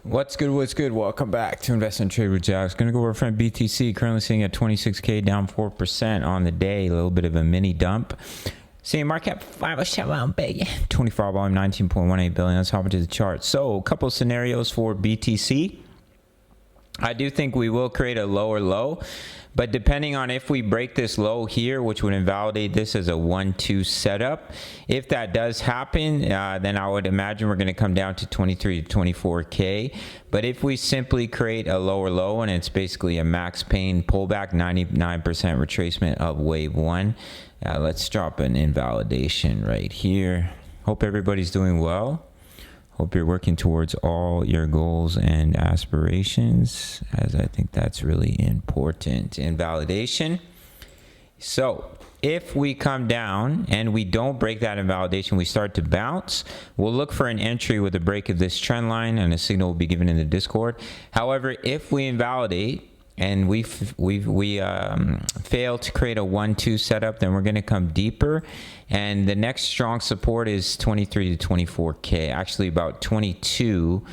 What's good? What's good? Welcome back to Invest and Trade with Jaxx. Gonna go over from BTC, currently sitting at 26k, down 4% on the day. A little bit of a mini dump. Seeing market cap 507 billion, 24 volume 19.18 billion. Let's hop into the chart. So a couple scenarios for BTC. I do think we will create a lower low, but depending on if we break this low here, which would invalidate this as a 1-2 setup, if that does happen, then I would imagine we're going to come down to 23 to 24k. But if we simply create a lower low and it's basically a max pain pullback, 99% retracement of wave one, let's drop an invalidation right here. Hope everybody's doing well. Hope you're working towards all your goals and aspirations, as I think that's really important. Invalidation. So if we come down and we don't break that invalidation, we start to bounce, we'll look for an entry with a break of this trend line, and a signal will be given in the Discord. However, if we invalidate and we fail to create a 1-2 setup, then we're going to come deeper, and the next strong support is 23 to 24k, actually about 22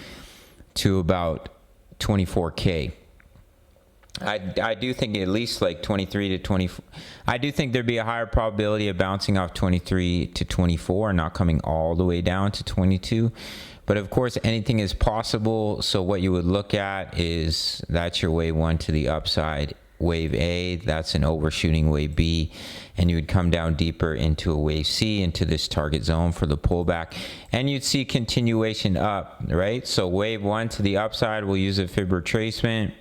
to about 24k. I do think at least like 23 to 24. I do think there'd be a higher probability of bouncing off 23 to 24 and not coming all the way down to 22. But of course, anything is possible. So what you would look at is that's your wave one to the upside. Wave A, that's an overshooting wave B, and you would come down deeper into a wave C, into this target zone for the pullback, and you'd see continuation up, right? So wave one to the upside, we'll use a fib retracement.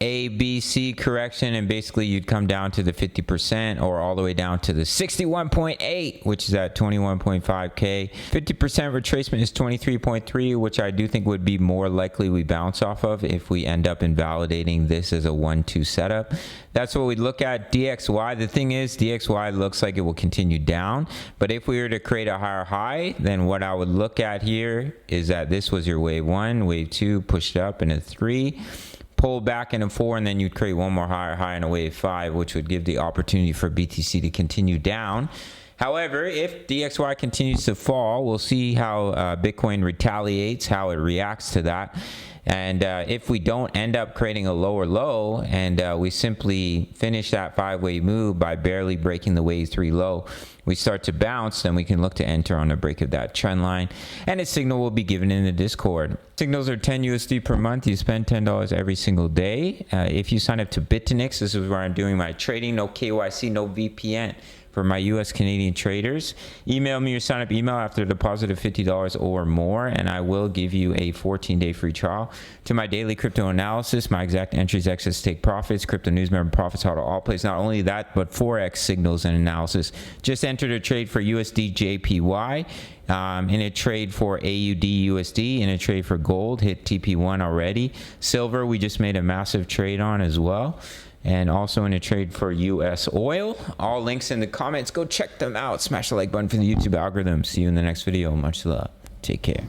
A, B, C correction, and basically you'd come down to the 50% or all the way down to the 61.8, which is at 21.5k. 50% retracement is 23.3, which I do think would be more likely we bounce off of if we end up invalidating this as a 1-2 setup. That's what we'd look at. DXY, the thing is, DXY looks like it will continue down, but if we were to create a higher high, then what I would look at here is that this was your wave one, wave two, pushed up in a 3, pull back in a 4, and then you'd create one more higher high in a wave 5, which would give the opportunity for BTC to continue down. However, if DXY continues to fall, we'll see how Bitcoin retaliates, how it reacts to that. And if we don't end up creating a lower low and we simply finish that 5-wave move by barely breaking the wave 3 low, we start to bounce, then we can look to enter on a break of that trend line, and a signal will be given in the Discord. Signals are 10 USD per month. You spend $10 every single day. If you sign up to BITUNIX, this is where I'm doing my trading, no KYC, no VPN. For my US Canadian traders, email me your sign up email after a deposit of $50 or more, and I will give you a 14-day free trial to my daily crypto analysis, my exact entries, excess take profits, crypto news, member profits, how to all plays. Not only that, but Forex signals and analysis. Just entered a trade for USD JPY, in a trade for AUD USD, in a trade for gold, hit TP1 already. Silver, we just made a massive trade on as well, and also in a trade for US oil. All links in the comments. Go check them out. Smash the like button for the YouTube algorithm. See you in the next video. Much love. Take care.